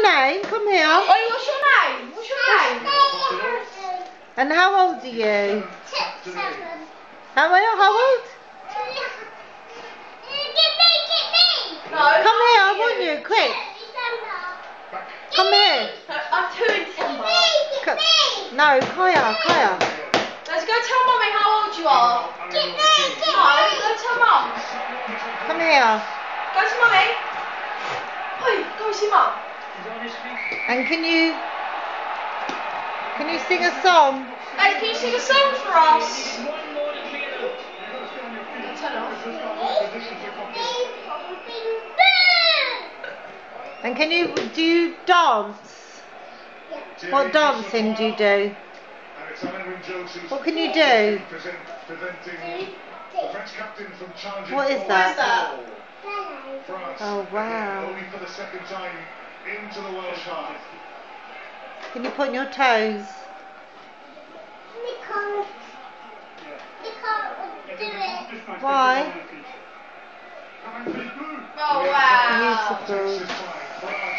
your name? Come here. Ollie, what's your name? What's your name? And how old are you? 7. How old? No. Come here, I want you, quick. Come here. I'm 2 in December. No, Kaya. Let's go tell Mummy how old you are. No, go tell Mum. Come here. Go to Mummy. Oi, go see Mum. And can you sing a song? Hey, can you sing a song for us? Turn off. And do you dance? What dancing do you do? What can you do? What is that? Oh wow. Can you point your toes? Why? Oh wow. Beautiful.